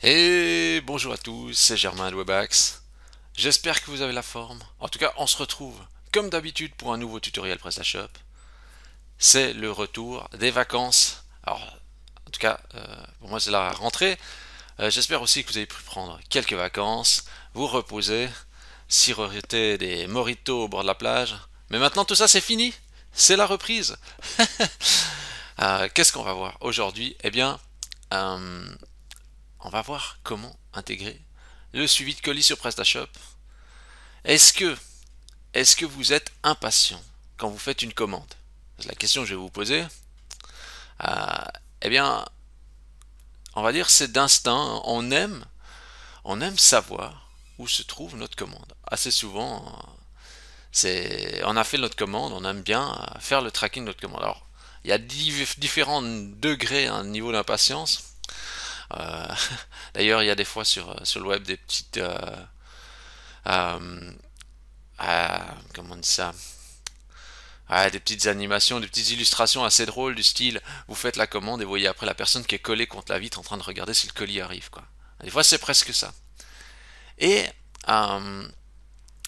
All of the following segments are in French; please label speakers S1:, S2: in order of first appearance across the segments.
S1: Et bonjour à tous, c'est Germain de Webax. J'espère que vous avez la forme. En tout cas, on se retrouve comme d'habitude pour un nouveau tutoriel PrestaShop. C'est le retour des vacances. Alors, en tout cas, pour moi c'est la rentrée. J'espère aussi que vous avez pu prendre quelques vacances, vous reposer, siroter des mojitos au bord de la plage. Mais maintenant tout ça c'est fini, c'est la reprise. Qu'est-ce qu'on va voir aujourd'hui? Eh bien, euh, on va voir comment intégrer le suivi de colis sur PrestaShop. Est-ce que, est-ce que vous êtes impatient quand vous faites une commande? C'est la question que je vais vous poser. Euh, eh bien, on va dire c'est d'instinct. On aime savoir où se trouve notre commande. Assez souvent, on a fait notre commande, on aime bien faire le tracking de notre commande. Alors, il y a différents degrés, un niveau d'impatience. Euh, D'ailleurs, il y a des fois sur le web des petites euh, comment on dit ça, des petites animations, des petites illustrations assez drôles du style vous faites la commande et vous voyez après la personne qui est collée contre la vitre en train de regarder si le colis arrive quoi. Des fois c'est presque ça. Et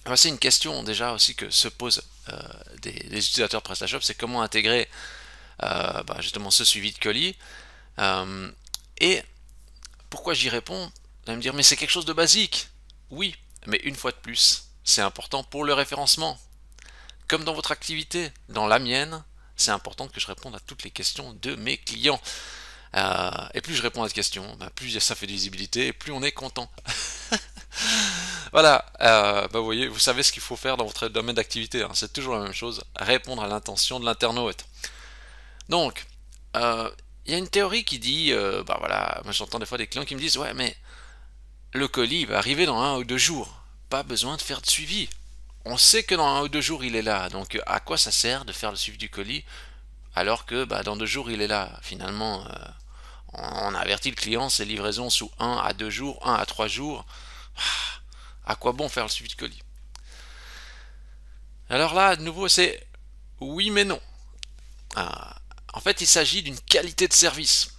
S1: voici une question déjà aussi que se posent des utilisateurs de PrestaShop, c'est comment intégrer justement ce suivi de colis. Et pourquoi j'y réponds? Vous allez me dire mais c'est quelque chose de basique. Oui, mais une fois de plus, c'est important pour le référencement. Comme dans votre activité, dans la mienne, c'est important que je réponde à toutes les questions de mes clients. Et plus je réponds à des questions, plus ça fait de visibilité et plus on est content. Voilà, vous voyez, vous savez ce qu'il faut faire dans votre domaine d'activité, hein, c'est toujours la même chose, répondre à l'intention de l'internaute. Donc, il y a une théorie qui dit, voilà, moi j'entends des fois des clients qui me disent, ouais mais le colis va arriver dans 1 ou 2 jours, pas besoin de faire de suivi. On sait que dans 1 ou 2 jours il est là, donc à quoi ça sert de faire le suivi du colis alors que dans 2 jours il est là? Finalement, on avertit le client, c'est livraison sous 1 à 2 jours, 1 à 3 jours. À quoi bon faire le suivi de colis? Alors là, de nouveau, c'est oui mais non. En fait, il s'agit d'une qualité de service.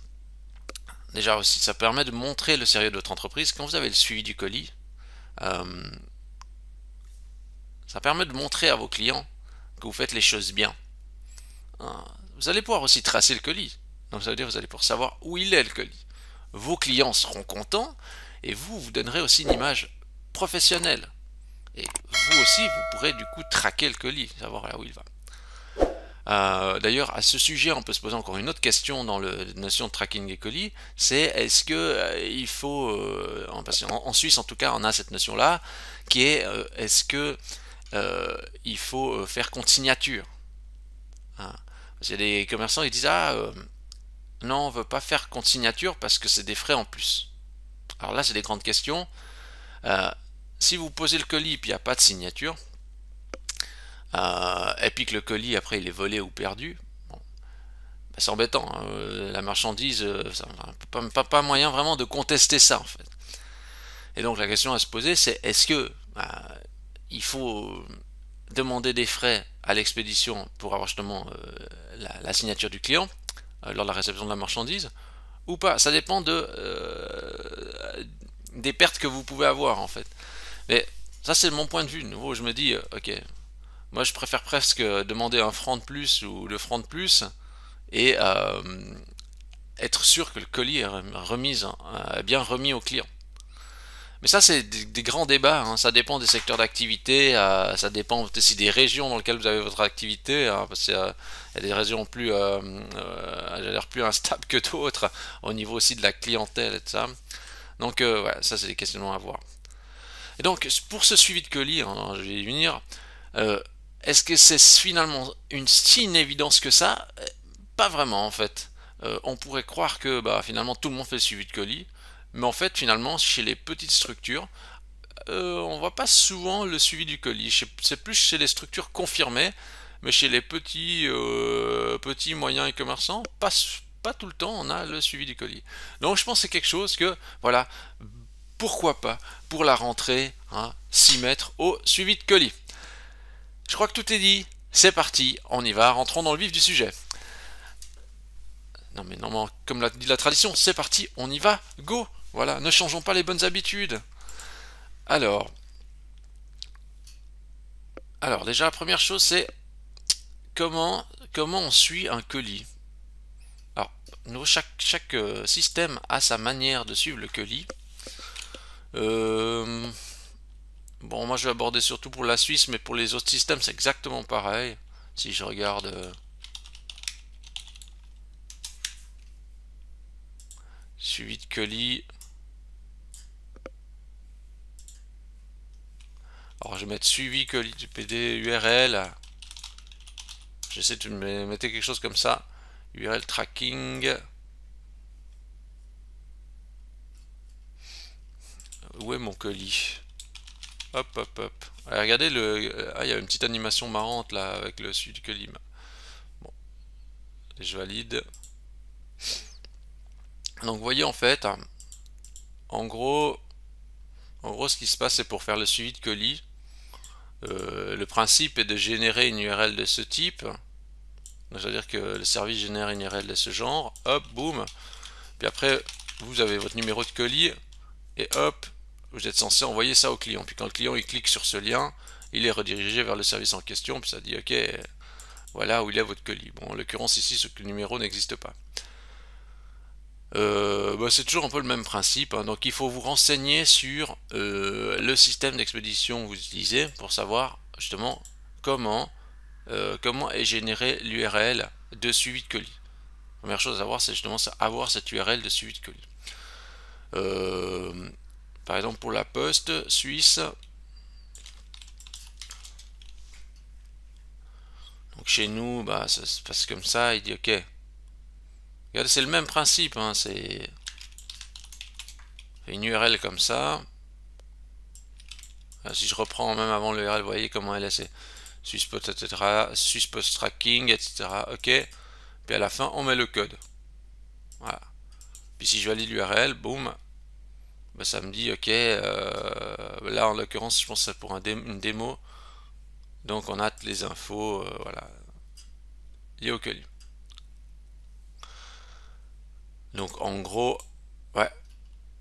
S1: Déjà aussi, ça permet de montrer le sérieux de votre entreprise. Quand vous avez le suivi du colis, euh, ça permet de montrer à vos clients que vous faites les choses bien. Vous allez pouvoir aussi tracer le colis. Donc ça veut dire que vous allez pouvoir savoir où il est le colis. Vos clients seront contents et vous donnerez aussi une image professionnelle. Et vous aussi, vous pourrez du coup traquer le colis, savoir là où il va. D'ailleurs, à ce sujet, on peut se poser encore une autre question dans la notion de tracking des colis, c'est est-ce que il faut, en Suisse en tout cas, on a cette notion-là, qui est est-ce que il faut faire compte signature, hein. Parce qu'il y a des commerçants qui disent non, on veut pas faire compte signature parce que c'est des frais en plus. Alors là, c'est des grandes questions. Euh, Si vous posez le colis et puis il n'y a pas de signature, et puis que le colis après il est volé ou perdu, bon, c'est embêtant, hein. La marchandise, pas moyen vraiment de contester ça en fait. Et donc la question à se poser c'est est-ce que il faut demander des frais à l'expédition pour avoir justement la signature du client lors de la réception de la marchandise ou pas? Ça dépend des pertes que vous pouvez avoir en fait. Mais ça c'est mon point de vue. De nouveau, je me dis, ok, moi je préfère presque demander un franc de plus ou 2 francs de plus et être sûr que le colis est bien remis au client. Mais ça, c'est des grands débats, hein. Ça dépend des secteurs d'activité, ça dépend aussi des régions dans lesquelles vous avez votre activité, hein, parce qu'il y a des régions plus instables que d'autres, au niveau aussi de la clientèle et tout ça. Donc, ouais, ça, c'est des questionnements à voir. Et donc, pour ce suivi de colis, hein, je vais y venir, est-ce que c'est finalement si une évidence que ça? Pas vraiment, en fait. On pourrait croire que finalement tout le monde fait le suivi de colis, mais en fait, finalement, chez les petites structures, on voit pas souvent le suivi du colis. C'est plus chez les structures confirmées, mais chez les petits moyens e-commerçants, pas tout le temps on a le suivi du colis. Donc je pense que c'est quelque chose que, voilà, pourquoi pas, pour la rentrée, hein, s'y mettre au suivi de colis. Je crois que tout est dit, c'est parti, on y va, rentrons dans le vif du sujet. Non mais normalement, comme l'a dit la tradition, c'est parti, on y va, go! Voilà, ne changeons pas les bonnes habitudes. Alors, déjà la première chose c'est comment on suit un colis. Alors, chaque système a sa manière de suivre le colis. Bon, moi je vais aborder surtout pour la Suisse, mais pour les autres systèmes c'est exactement pareil. Si je regarde suivi de colis, alors je vais mettre suivi colis du PD URL. J'essaie de mettre quelque chose comme ça. URL tracking. Où est mon colis? Hop, hop, hop. Allez, regardez il y a une petite animation marrante là avec le suivi du colis. Bon, je valide. Donc vous voyez en fait, hein, en gros, ce qui se passe c'est pour faire le suivi de colis. Le principe est de générer une URL de ce type. C'est-à-dire que le service génère une URL de ce genre. Hop, boum. Puis après, vous avez votre numéro de colis. Et hop, vous êtes censé envoyer ça au client. Puis quand le client il clique sur ce lien, il est redirigé vers le service en question. Puis ça dit ok, voilà où il est votre colis. Bon, en l'occurrence ici, ce numéro n'existe pas. C'est toujours un peu le même principe, hein. Donc il faut vous renseigner sur le système d'expédition que vous utilisez pour savoir justement comment est générée l'URL de suivi de colis. Première chose à savoir, c'est justement avoir cette URL de suivi de colis. Par exemple pour la poste suisse, donc chez nous, ça se passe comme ça, il dit ok. Regardez, c'est le même principe, hein, c'est une URL comme ça. Si je reprends même avant l'URL, vous voyez comment elle est, c'est suspost, etc., suspost tracking, etc. Ok. Puis à la fin, on met le code. Voilà. Puis si je valide l'URL, boum, ça me dit ok. Là en l'occurrence, je pense que c'est pour une démo. Donc on a toutes les infos, voilà, liées au colis. Donc en gros, ouais,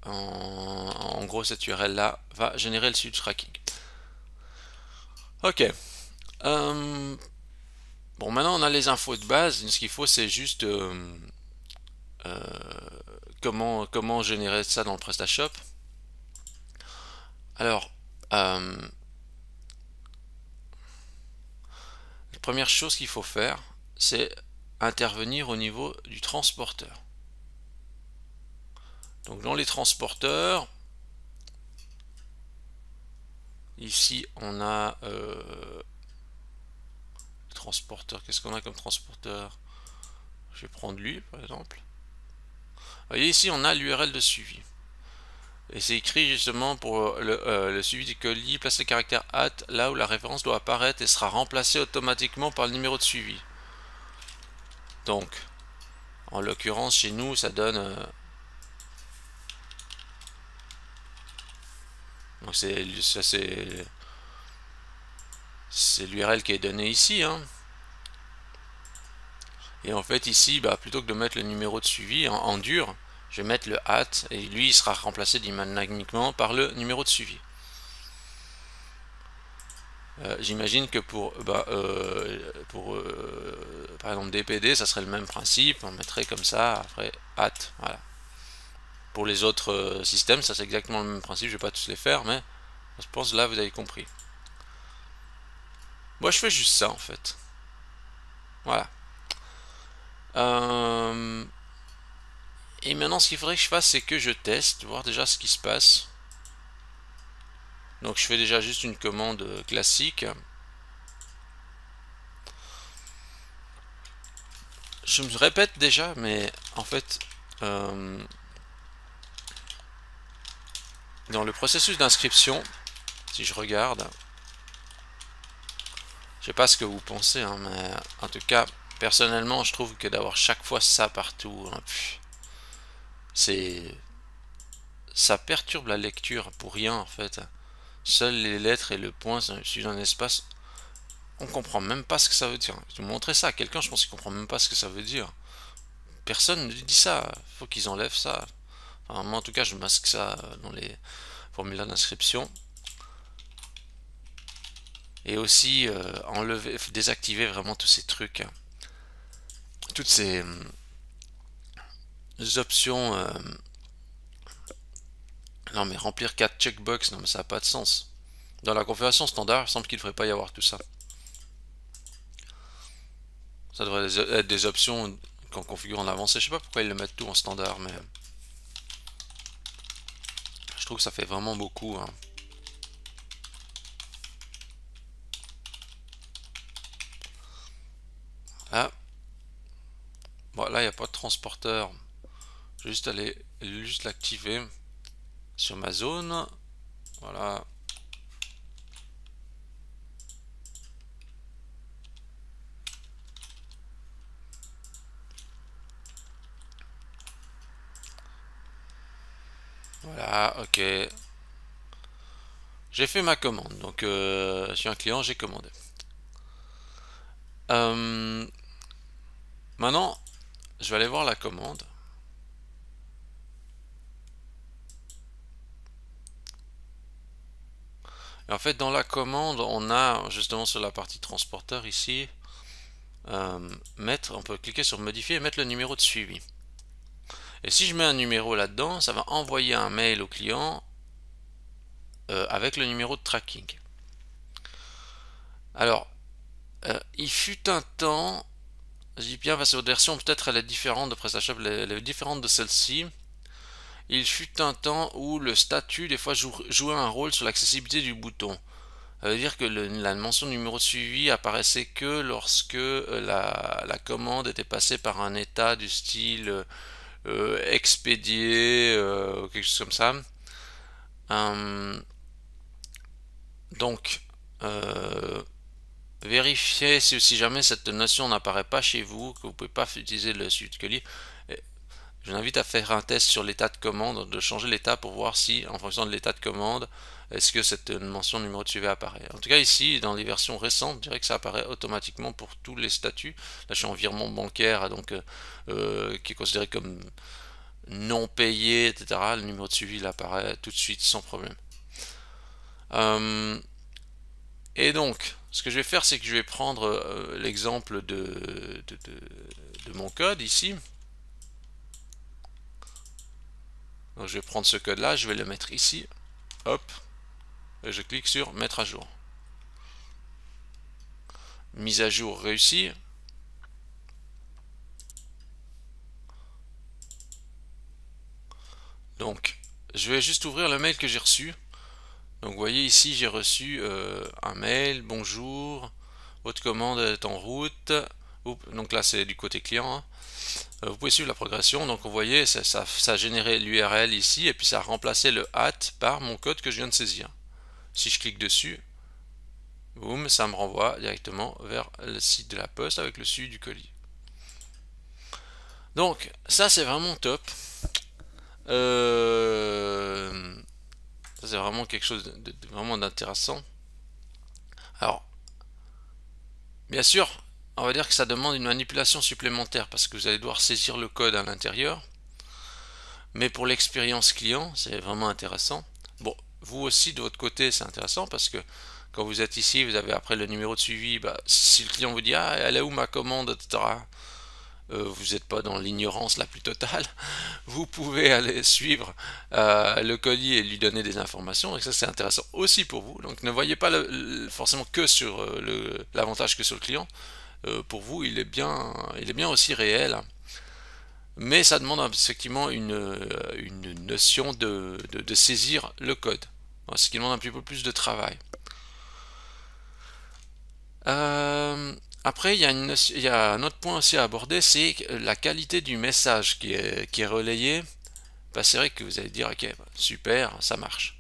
S1: en gros cette URL là va générer le suivi tracking. Ok. Bon, maintenant on a les infos de base. Ce qu'il faut, c'est juste comment générer ça dans le PrestaShop. Alors, la première chose qu'il faut faire, c'est intervenir au niveau du transporteur. Donc dans les transporteurs, ici on a transporteur. Qu'est-ce qu'on a comme transporteur? Je vais prendre lui par exemple. Vous voyez ici on a l'URL de suivi. Et c'est écrit justement pour le suivi du colis, place le caractère hâte là où la référence doit apparaître et sera remplacée automatiquement par le numéro de suivi. Donc, en l'occurrence chez nous ça donne donc c'est l'URL qui est donné ici, hein. Et en fait ici, plutôt que de mettre le numéro de suivi en dur, je vais mettre le hâte et lui il sera remplacé dynamiquement par le numéro de suivi. J'imagine que pour par exemple DPD ça serait le même principe, on mettrait comme ça après hâte, voilà. Pour les autres systèmes ça c'est exactement le même principe, je vais pas tous les faire mais je pense là vous avez compris. Moi je fais juste ça en fait, voilà. Et maintenant ce qu'il faudrait que je fasse c'est que je teste, voir déjà ce qui se passe. Donc je fais déjà juste une commande classique. Je me répète déjà, mais en fait, dans le processus d'inscription, si je regarde, je sais pas ce que vous pensez, hein, mais en tout cas, personnellement, je trouve que d'avoir chaque fois ça partout, hein, ça perturbe la lecture pour rien en fait. Seules les lettres et le point suivant un espace, on comprend même pas ce que ça veut dire. Je vais montrer ça à quelqu'un, je pense qu'il comprend même pas ce que ça veut dire. Personne ne dit ça. Faut qu'ils enlèvent ça. Enfin, moi en tout cas je masque ça dans les formulaires d'inscription. Et aussi enlever, désactiver vraiment tous ces trucs, hein. Toutes ces options. Non mais remplir 4 checkbox, non mais ça n'a pas de sens. Dans la configuration standard, il semble qu'il ne devrait pas y avoir tout ça. Ça devrait être des options qu'on configure en avancée. Je sais pas pourquoi ils le mettent tout en standard, mais je trouve que ça fait vraiment beaucoup, hein. Ah, bon là il n'y a pas de transporteur. Je vais juste aller juste l'activer sur ma zone. Voilà. Voilà, ok. J'ai fait ma commande. Donc, je suis un client, j'ai commandé. Maintenant, je vais aller voir la commande. Et en fait, dans la commande, on a justement sur la partie transporteur ici, on peut cliquer sur modifier et mettre le numéro de suivi. Et si je mets un numéro là-dedans, ça va envoyer un mail au client avec le numéro de tracking. Alors, il fut un temps, je dis bien parce que votre version peut-être elle est différente de PrestaShop, elle est différente de celle-ci. Il fut un temps où le statut des fois jouait un rôle sur l'accessibilité du bouton. Ça veut dire que la mention numéro de suivi apparaissait que lorsque la commande était passée par un état du style expédié, ou quelque chose comme ça. Donc, vérifiez si jamais cette notion n'apparaît pas chez vous, que vous ne pouvez pas utiliser le suivi de colis. Je vous invite à faire un test sur l'état de commande, de changer l'état pour voir si, en fonction de l'état de commande, est-ce que cette mention numéro de suivi apparaît. En tout cas ici, dans les versions récentes, je dirais que ça apparaît automatiquement pour tous les statuts. Là je suis en virement bancaire, donc qui est considéré comme non payé, etc. Le numéro de suivi il apparaît tout de suite sans problème. Et donc, ce que je vais faire, c'est que je vais prendre l'exemple de mon code ici. Donc je vais prendre ce code là, je vais le mettre ici, hop, et je clique sur mettre à jour. Mise à jour réussie. Donc je vais juste ouvrir le mail que j'ai reçu. Donc vous voyez ici j'ai reçu un mail, bonjour, votre commande est en route. Donc là c'est du côté client, hein. Vous pouvez suivre la progression, donc vous voyez ça a généré l'URL ici et puis ça a remplacé le @ par mon code que je viens de saisir. Si je clique dessus, boum, ça me renvoie directement vers le site de la poste avec le suivi du colis. Donc ça c'est vraiment top. Ça c'est vraiment quelque chose de vraiment d'intéressant. Alors bien sûr, on va dire que ça demande une manipulation supplémentaire parce que vous allez devoir saisir le code à l'intérieur. Mais pour l'expérience client, c'est vraiment intéressant. Bon, vous aussi de votre côté, c'est intéressant parce que quand vous êtes ici, vous avez après le numéro de suivi. Bah, si le client vous dit ah, elle est où ma commande, etc. Vous n'êtes pas dans l'ignorance la plus totale. Vous pouvez aller suivre le colis et lui donner des informations. Et ça, c'est intéressant aussi pour vous. Donc, ne voyez pas forcément que sur l'avantage que sur le client. Pour vous, il est bien aussi réel. Mais ça demande effectivement une notion de saisir le code, ce qui demande un petit peu plus de travail. Après, il y a un autre point aussi à aborder, c'est la qualité du message qui est relayé. Bah, c'est vrai que vous allez dire, ok, super, ça marche.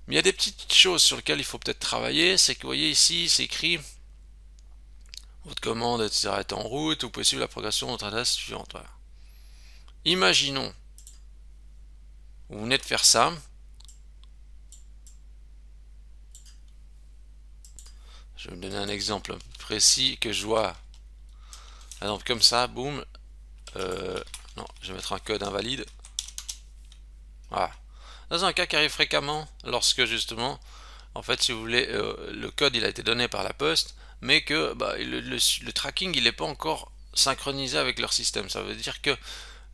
S1: Mais il y a des petites choses sur lesquelles il faut peut-être travailler, c'est que vous voyez ici, c'est écrit, votre commande est en route, vous pouvez suivre la progression de votre adresse suivante. Voilà. Imaginons, vous venez de faire ça, je vais vous donner un exemple précis que je vois, par exemple comme ça, boum, non, je vais mettre un code invalide, Voilà. Dans un cas qui arrive fréquemment, lorsque justement, en fait, si vous voulez, le code il a été donné par la poste, mais que bah, le tracking il n'est pas encore synchronisé avec leur système. Ça veut dire que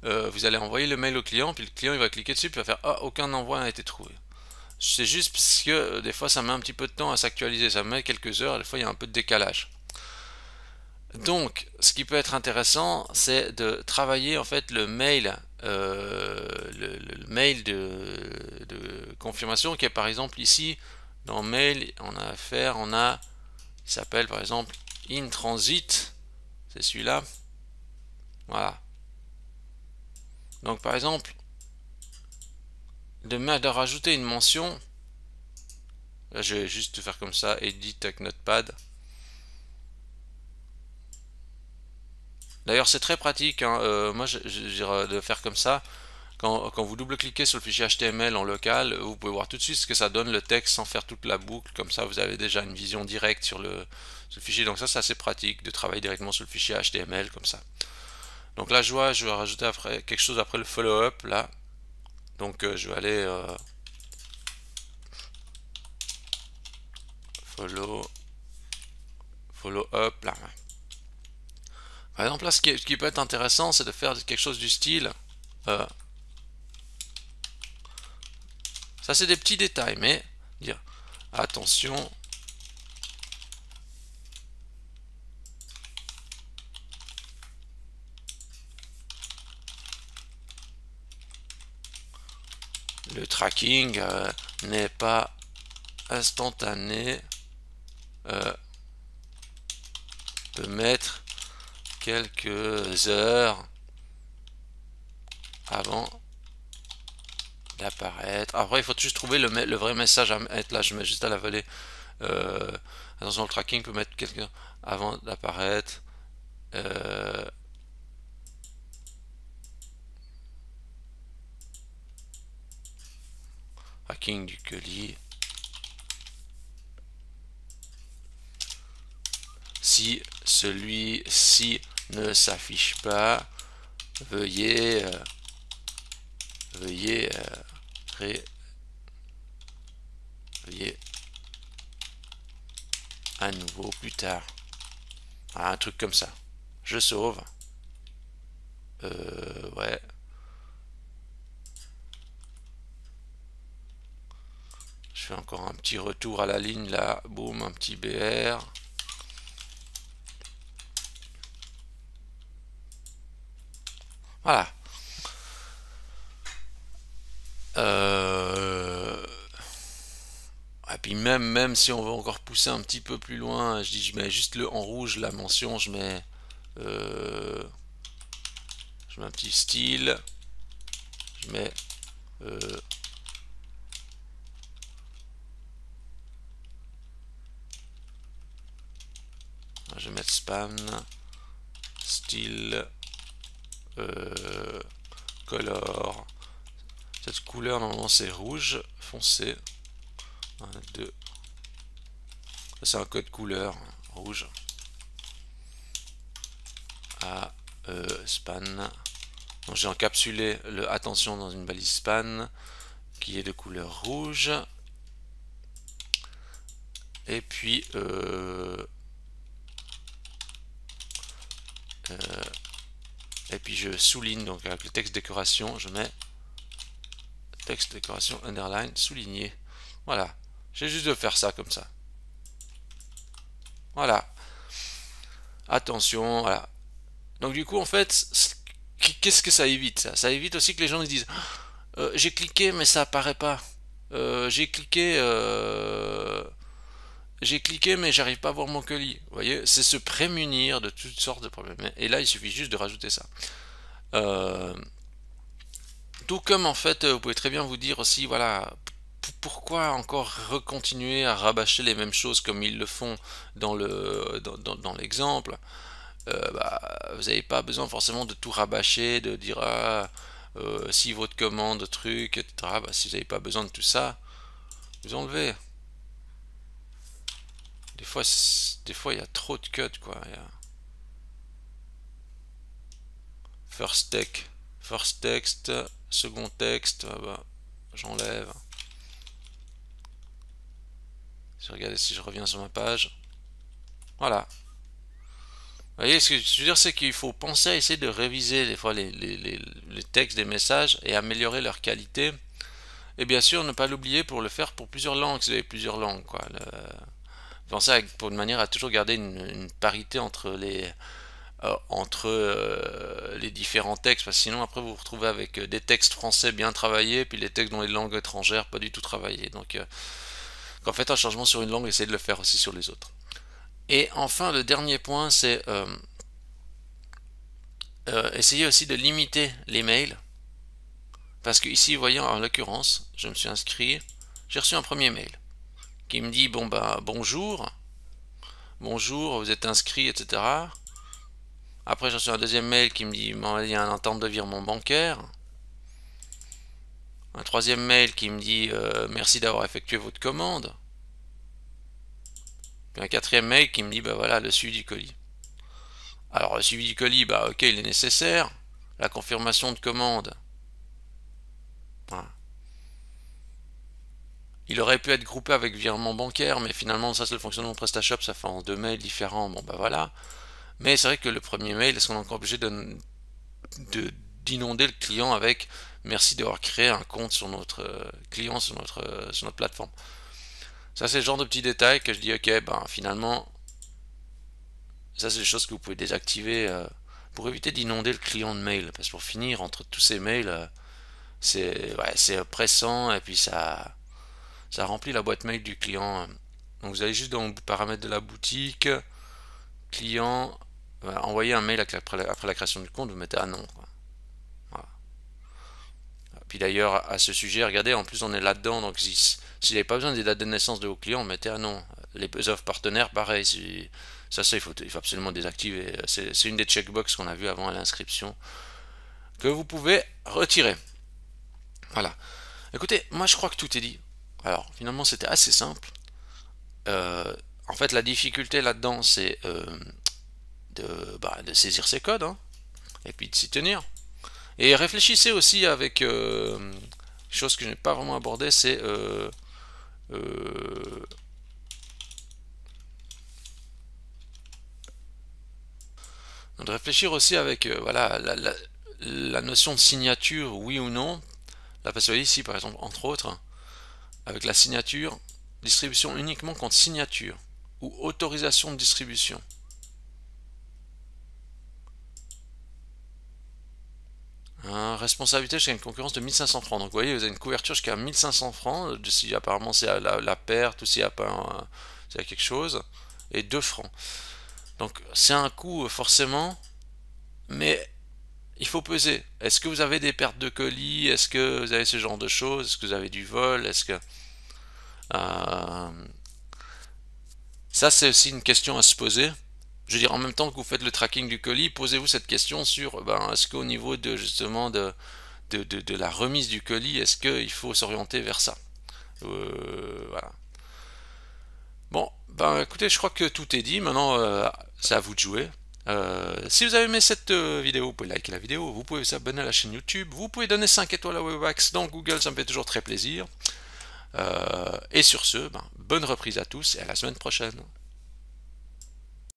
S1: vous allez envoyer le mail au client, puis le client il va cliquer dessus, puis il va faire ah aucun envoi n'a été trouvé. C'est juste parce que des fois ça met un petit peu de temps à s'actualiser, ça met quelques heures, des fois il y a un peu de décalage. Donc, ce qui peut être intéressant, c'est de travailler en fait le mail, le mail de confirmation qui est par exemple ici dans mail, on a affaire, il s'appelle par exemple in transit, c'est celui-là, voilà. Donc par exemple, de rajouter une mention, là je vais juste faire comme ça, edit avec Notepad. D'ailleurs c'est très pratique, hein, moi je dirais de faire comme ça. Quand vous double-cliquez sur le fichier HTML en local, vous pouvez voir tout de suite ce que ça donne le texte sans faire toute la boucle. Comme ça, vous avez déjà une vision directe sur le fichier. Donc ça, c'est assez pratique de travailler directement sur le fichier HTML comme ça. Donc là, je vais rajouter après, quelque chose après le follow-up là. Donc je vais aller follow up là. Par exemple là, ce qui peut être intéressant, c'est de faire quelque chose du style. euh, Ça, c'est des petits détails, mais dire attention. Le tracking n'est pas instantané, peut mettre quelques heures avant d'apparaître. Après, il faut juste trouver le vrai message à mettre là. Je mets juste à la volée. Euh, Attention, le tracking peut mettre quelques heures avant d'apparaître. Euh, Tracking du colis. Si celui-ci ne s'affiche pas, veuillez veuillez veuillez à nouveau plus tard. Ah, un truc comme ça. Je sauve. Ouais. Je fais encore un petit retour à la ligne là. Boum, un petit BR. Voilà. Et puis même si on veut encore pousser un petit peu plus loin, je mets juste le en rouge la mention, euh, je mets un petit style, je mets euh, je vais mettre spam, style, color. Cette couleur normalement c'est rouge foncé. 1, 2. C'est un code couleur rouge. À span. Donc j'ai encapsulé le attention dans une balise span qui est de couleur rouge. Et puis je souligne donc avec le texte décoration, je mets texte décoration underline souligné. Voilà, j'ai juste de faire ça comme ça. Voilà. Attention, voilà. Donc du coup en fait, qu'est-ce que ça évite ça? Ça évite aussi que les gens ils disent j'ai cliqué mais ça apparaît pas. J'ai cliqué mais j'arrive pas à voir mon colis. Vous voyez, c'est se prémunir de toutes sortes de problèmes. Et là il suffit juste de rajouter ça. Euh, Tout comme en fait, vous pouvez très bien vous dire aussi, voilà, pourquoi encore recontinuer à rabâcher les mêmes choses comme ils le font dans l'exemple. Bah, vous n'avez pas besoin forcément de tout rabâcher, de dire ah, si votre commande, truc, etc. Bah, si vous n'avez pas besoin de tout ça, vous enlevez. Des fois, il y a trop de code, quoi. First text, second text, bah, j'enlève. Regardez si je reviens sur ma page. Voilà. Vous voyez, ce que je veux dire, c'est qu'il faut penser à essayer de réviser des fois les textes des messages et améliorer leur qualité. Et bien sûr, ne pas l'oublier pour le faire pour plusieurs langues, si vous avez plusieurs langues, quoi. Pensez pour une manière à toujours garder une parité entre les différents textes, parce que sinon après vous vous retrouvez avec des textes français bien travaillés, puis les textes dans les langues étrangères pas du tout travaillés. Donc quand faites un changement sur une langue, essayez de le faire aussi sur les autres. Et enfin, le dernier point, c'est essayer aussi de limiter les mails. Parce que ici, vous voyez, en l'occurrence, je me suis inscrit, j'ai reçu un premier mail qui me dit, bon bah bonjour, vous êtes inscrit, etc. Après, j'ai reçu un deuxième mail qui me dit, il y a un attente de virement bancaire. Un troisième mail qui me dit, merci d'avoir effectué votre commande. Puis un quatrième mail qui me dit, bah voilà, le suivi du colis. Alors, le suivi du colis, bah ok, il est nécessaire. La confirmation de commande. Voilà. Il aurait pu être groupé avec virement bancaire, mais finalement, ça c'est le fonctionnement de PrestaShop, ça fait en deux mails différents. Bon, bah voilà. Mais c'est vrai que le premier mail, est-ce qu'on est encore obligé d'inonder le client avec merci d'avoir créé un compte sur notre client, sur notre plateforme. Ça, c'est le genre de petits détails que je dis, ok, ben finalement, ça c'est des choses que vous pouvez désactiver pour éviter d'inonder le client de mail. Parce que pour finir, entre tous ces mails, c'est oppressant et puis ça remplit la boîte mail du client. Donc vous allez juste dans les paramètres de la boutique, client, envoyer un mail après la création du compte, vous mettez ah non. Voilà. Puis d'ailleurs, à ce sujet, regardez, en plus on est là-dedans, donc si vous n'avez pas besoin des dates de naissance de vos clients, mettez ah non. Les offres partenaires, pareil, ça il faut absolument désactiver. C'est une des checkbox qu'on a vu avant à l'inscription, que vous pouvez retirer. Voilà. Écoutez, moi je crois que tout est dit. Alors, finalement, c'était assez simple. En fait, la difficulté là-dedans, c'est de saisir ces codes, hein, et puis de s'y tenir. Et réfléchissez aussi avec chose que je n'ai pas vraiment abordée, c'est de réfléchir aussi avec voilà la notion de signature, oui ou non. Là, parce que vous voyez ici, par exemple, entre autres, avec la signature, distribution uniquement contre signature ou autorisation de distribution. Responsabilité jusqu'à une concurrence de 1500 francs. Donc vous voyez, vous avez une couverture jusqu'à 1500 francs, si apparemment c'est la perte ou s'il y a quelque chose, et 2 francs. Donc c'est un coût forcément, mais il faut peser. Est-ce que vous avez des pertes de colis? Est-ce que vous avez ce genre de choses? Est-ce que vous avez du vol? Est-ce que... ça c'est aussi une question à se poser. Je veux dire, en même temps que vous faites le tracking du colis, posez-vous cette question sur, est-ce qu'au niveau de justement de la remise du colis, est-ce qu'il faut s'orienter vers ça? Voilà. Bon, écoutez, je crois que tout est dit. Maintenant, c'est à vous de jouer. Si vous avez aimé cette vidéo, vous pouvez liker la vidéo, vous pouvez vous abonner à la chaîne YouTube, vous pouvez donner 5 étoiles à Webax dans Google, ça me fait toujours très plaisir. Et sur ce, bonne reprise à tous et à la semaine prochaine.